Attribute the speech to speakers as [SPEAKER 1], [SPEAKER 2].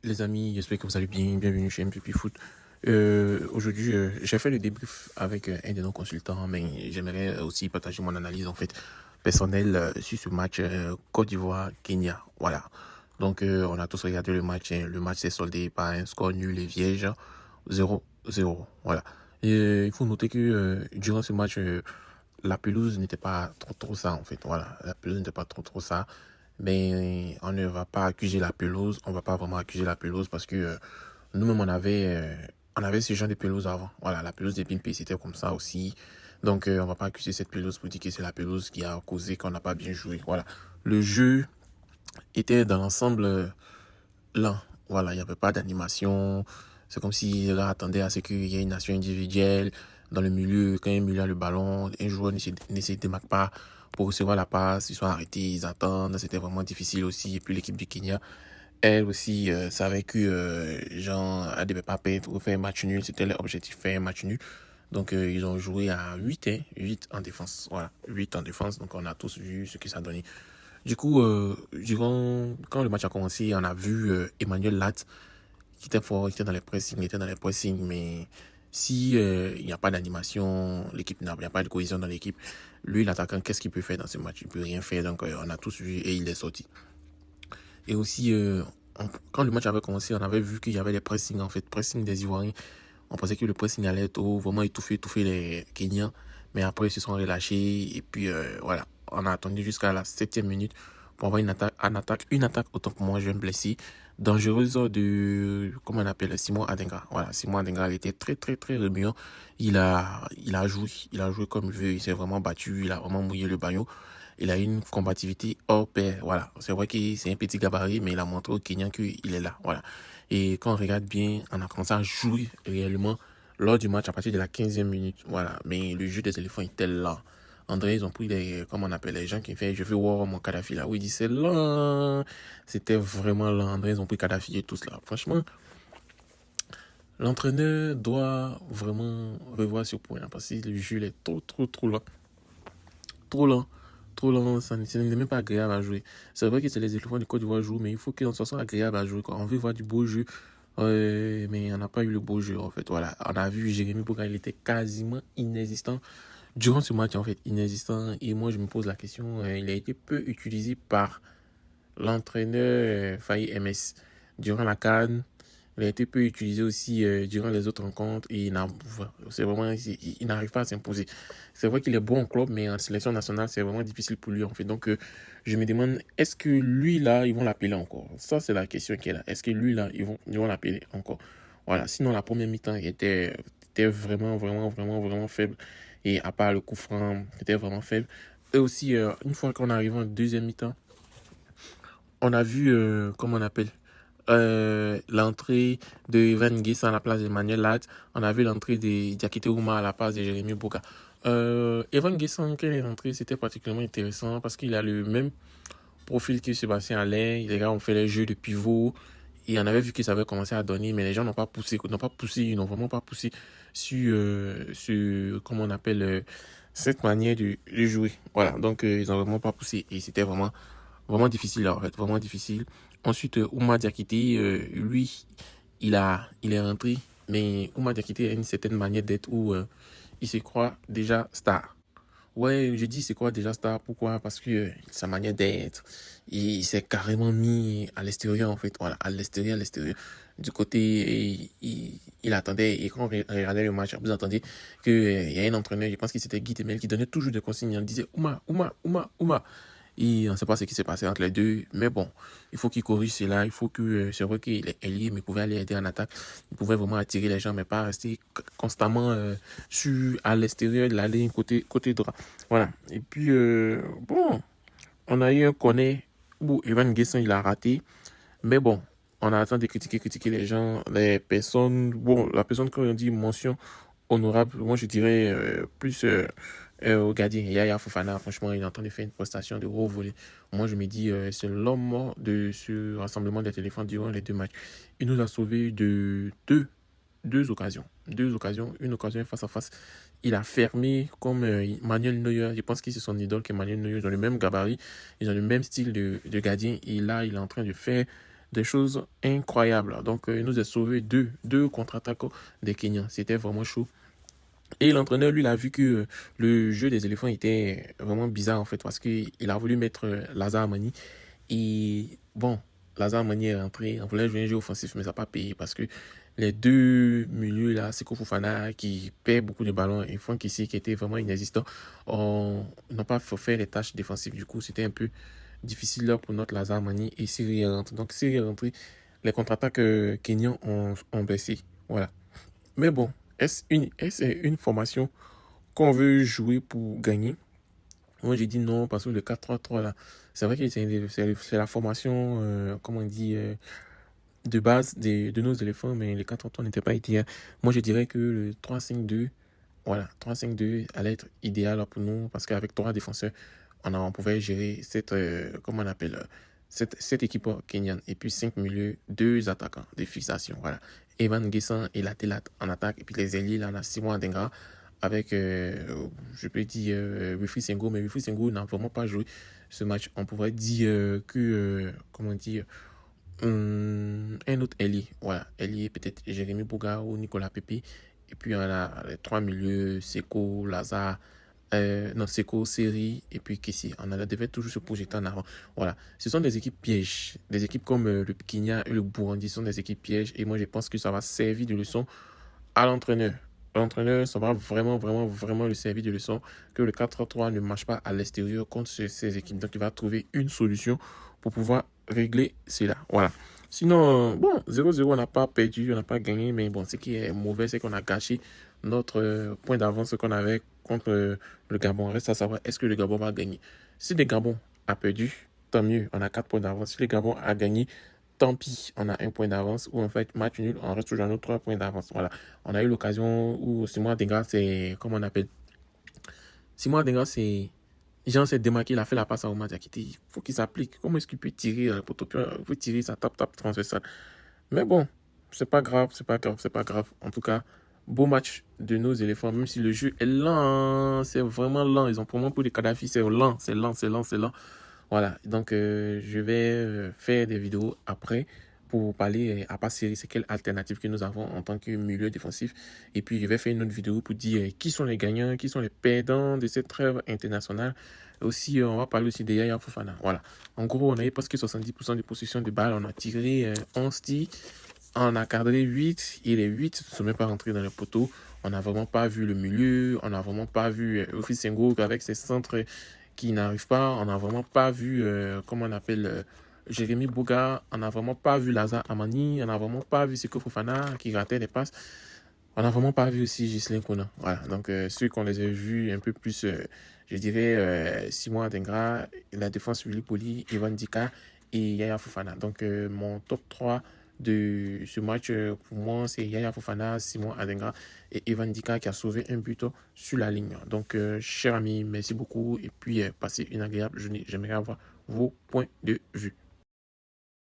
[SPEAKER 1] Les amis, j'espère que vous allez bien. Bienvenue chez MVP Foot. Aujourd'hui, j'ai fait le débrief avec un de nos consultants, mais j'aimerais aussi partager mon analyse en fait personnelle sur ce match Côte d'Ivoire-Kenya. Voilà. Donc, on a tous regardé le match. Le match s'est soldé par un score nul et vierge, 0-0. Voilà. Et il faut noter que durant ce match, la pelouse n'était pas trop ça en fait. Voilà, la pelouse n'était pas trop ça. Mais on ne va pas accuser la pelouse, on va pas vraiment accuser la pelouse parce que nous-mêmes on avait ce genre de pelouse avant. Voilà, la pelouse des Pimpé c'était comme ça aussi. Donc on va pas accuser cette pelouse pour dire que c'est la pelouse qui a causé qu'on n'a pas bien joué. Voilà, le jeu était dans l'ensemble lent. Voilà, il n'y avait pas d'animation. C'est comme si là attendait à ce qu'il y ait une action individuelle dans le milieu. Quand un milieu a le ballon, un joueur ne se démarque pas pour recevoir la passe. Ils sont arrêtés, ils attendent. C'était vraiment difficile aussi. Et puis l'équipe du Kenya, elle aussi, savait que genre, elle devait pas perdre ou faire un match nul. C'était leur objectif, faire un match nul. Donc, ils ont joué à 8, 8 en défense. Voilà, 8 en défense. Donc, on a tous vu ce que ça donnait. Du coup, quand le match a commencé, on a vu Emmanuel Lat qui était fort, qui était dans les pressings, il était dans les pressings, mais si il n'y a pas d'animation, l'équipe n'a il y a pas de cohésion dans l'équipe, lui, l'attaquant, qu'est-ce qu'il peut faire dans ce match? Il peut rien faire, donc on a tous vu et il est sorti. Et aussi, quand le match avait commencé, on avait vu qu'il y avait des pressings, en fait, pressing des Ivoiriens. On pensait que le pressing allait être vraiment étouffer les Kenyans, mais après, ils se sont relâchés, et puis voilà, on a attendu jusqu'à la 7e minute pour avoir une attaque, autant pour moi, je vais me blesser, dangereuse de, comment on appelle, Simon Adenga. Voilà, Simon Adenga, il était très remuant. Il a joué comme il veut, il s'est vraiment battu, il a vraiment mouillé le baillot. Il a une combativité hors pair. Voilà. C'est vrai que c'est un petit gabarit, mais il a montré au Kenyan qu'il est là. Voilà. Et quand on regarde bien, on a commencé à jouer réellement lors du match à partir de la 15e minute. Voilà. Mais le jeu des éléphants était lent. André, ils ont pris comment on appelle les gens qui font, je veux voir mon Kadhafi là. Oui, il dit c'est lent. C'était vraiment lent. André, ils ont pris Kadhafi et tout cela. Franchement, l'entraîneur doit vraiment revoir ce point parce que le jeu est trop lent. Trop lent. Trop lent, ça n'est même pas agréable à jouer. C'est vrai que c'est les éléphants du Côte d'Ivoire jouent, mais il faut qu'on soit agréable à jouer, quoi. On veut voir du beau jeu, mais on n'a pas eu le beau jeu, en fait. Voilà. On a vu Jérémy Boga, il était quasiment inexistant durant ce match, en fait. Inexistant. Et moi, je me pose la question, il a été peu utilisé par l'entraîneur Faye MS durant la CAN. Il a été peu utilisé aussi durant les autres rencontres et il n'arrive pas à s'imposer. C'est vrai qu'il est bon en club, mais en sélection nationale, c'est vraiment difficile pour lui en fait. Donc, je me demande, est-ce que lui là, ils vont l'appeler encore? Ça, c'est la question qui est là. Est-ce que lui là, ils vont l'appeler encore? Voilà. Sinon, la première mi-temps, était vraiment faible. Et à part le coup franc, il était vraiment faible. Et aussi, une fois qu'on arrive en deuxième mi-temps, on a vu, comment on appelle, l'entrée de Evan Guess à la place d'Emmanuel Lat. On a vu l'entrée de Diakité Ouma à la place de Jérémy Boga. Evan Guess, quand il est rentré, c'était particulièrement intéressant parce qu'il a le même profil que Sébastien Allain. Les gars ont fait les jeux de pivot. Et on avait vu que ça avait commencé à donner, mais les gens n'ont pas poussé, ils n'ont vraiment pas poussé sur comment on appelle, cette manière de jouer. Voilà, donc ils n'ont vraiment pas poussé et c'était vraiment difficile, en fait, vraiment difficile. Ensuite, Ouma Diakité, lui, il est rentré, mais Ouma Diakité a une certaine manière d'être où il se croit déjà star. Ouais, je dis c'est quoi déjà star, pourquoi? Parce que sa manière d'être, il s'est carrément mis à l'extérieur, en fait, voilà, à l'extérieur, du côté, il attendait, et quand on regardait le match, vous entendez qu'il y a un entraîneur, je pense que c'était Guy Temel, qui donnait toujours des consignes, il disait Ouma, Ouma, Ouma, Ouma. Et on ne sait pas ce qui s'est passé entre les deux. Mais bon, il faut qu'il corrige cela. Il faut que, c'est vrai qu'il est ailier, mais il pouvait aller aider en attaque. Il pouvait vraiment attirer les gens, mais pas rester constamment à l'extérieur de la ligne, côté droit. Voilà. Et puis, bon, on a eu un connaît où Evan Guesson, il a raté. Mais bon, on a attendu de critiquer les gens, les personnes. Bon, la personne, quand on dit mention honorable, moi je dirais plus au gardien Yaya Fofana. Franchement, il est en train de faire une prestation de haut volet. Moi je me dis, c'est l'homme de ce rassemblement des téléphons durant les deux matchs. Il nous a sauvé de deux occasions. Deux occasions, une occasion face à face. Il a fermé comme Manuel Neuer. Je pense que c'est son idole que Manuel Neuer. Ils ont le même gabarit, ils ont le même style de gardien. Et là, il est en train de faire des choses incroyables. Donc, il nous a sauvé deux contre-attaques des Kenyans. C'était vraiment chaud. Et l'entraîneur, lui, il a vu que le jeu des éléphants était vraiment bizarre, en fait, parce qu'il a voulu mettre Lazare Mani. Et bon, Lazare Mani est rentré, on voulait jouer un jeu offensif, mais ça n'a pas payé, parce que les deux milieux, là, Seko Fofana, qui perd beaucoup de ballons, et Franck ici, qui était vraiment inexistant, n'ont pas fait les tâches défensives. Du coup, c'était un peu difficile là pour notre Lazare Mani, et Siri est rentré. Donc, Siri est rentré, les contre-attaques kenyans ont baissé. Voilà. Mais bon, est-ce une formation qu'on veut jouer pour gagner? Moi, j'ai dit non parce que le 4-3-3, là, c'est vrai que c'est la formation, comment on dit, de base de nos éléphants, mais le 4-3-3 n'était pas idéal. Moi, je dirais que le 3-5-2, voilà, 3-5-2 allait être idéal pour nous parce qu'avec trois défenseurs, on pouvait gérer cette, comment on appelle, cette équipe kenyane. Et puis 5 milieux, 2 attaquants, des fixations, voilà. Evan Guessant et Latelat en attaque. Et puis les ailiers, là, on a Simon Adengra avec, je peux dire, Wilfried Senghor, mais Wilfried Senghor n'a vraiment pas joué ce match. On pourrait dire que, comment dire, un autre ailier, voilà, ailier peut-être Jérémy Boga ou Nicolas Pepe. Et puis on a les trois milieux, Seko, Lazare, non, Seko, Seri et puis Kessie. Devait toujours se projeter en avant. Voilà, ce sont des équipes pièges. Des équipes comme le Kenya et le Burundi sont des équipes pièges. Et moi, je pense que ça va servir de leçon à l'entraîneur. L'entraîneur, ça va vraiment, vraiment, vraiment le servir de leçon que le 4-3 ne marche pas à l'extérieur contre ces équipes. Donc, il va trouver une solution pour pouvoir régler cela. Voilà. Sinon, bon, 0-0, on n'a pas perdu, on n'a pas gagné, mais bon, ce qui est mauvais, c'est qu'on a gâché notre point d'avance qu'on avait contre le Gabon. Reste à savoir, est-ce que le Gabon va gagner? Si le Gabon a perdu, tant mieux, on a 4 points d'avance. Si le Gabon a gagné, tant pis, on a un point d'avance. Ou en fait, match nul, on reste toujours à nos 3 points d'avance. Voilà. On a eu l'occasion où Simon Adenga, c'est, comment on appelle? Simon Adenga, c'est. Jean s'est démarqué, il a fait la passe à Omar Diakité. Il faut qu'il s'applique. Comment est-ce qu'il peut tirer le poteau? Il peut tirer, ça tape transversal. Mais bon, c'est pas grave, c'est pas grave, c'est pas grave. En tout cas, beau match de nos éléphants, même si le jeu est lent, hein, c'est vraiment lent. Ils ont vraiment pour des Kadhafi, c'est lent, c'est lent, c'est lent, c'est lent. Voilà, donc je vais faire des vidéos après pour parler à part série, c'est quelle alternative que nous avons en tant que milieu défensif. Et puis je vais faire une autre vidéo pour dire qui sont les gagnants, qui sont les perdants de cette trêve internationale. Aussi, on va parler aussi de Yaya Fofana. Voilà. En gros, on a eu presque 70% de possession de balles. On a tiré 11 tirs. On a cadré 8 et les 8 ne sont même pas rentrés dans le poteau. On n'a vraiment pas vu le milieu. On n'a vraiment pas vu Office Senghor avec ses centres qui n'arrivent pas. On n'a vraiment pas vu, comment on appelle, Jérémy Boga. On n'a vraiment pas vu Lazare Amani. On n'a vraiment pas vu Seko Fofana qui ratait les passes. On n'a vraiment pas vu aussi Ghislain Kona. Voilà. Donc, ceux qu'on les a vus un peu plus, je dirais, Simon Adengra, la défense Willy Poli, Evan Dika et Yaya Fofana. Donc, mon top 3 de ce match, pour moi, c'est Yaya Fofana, Simon Adengra et Evan Dika qui a sauvé un but sur la ligne. Donc, chers amis, merci beaucoup et puis passez une agréable journée. J'aimerais avoir vos points de vue.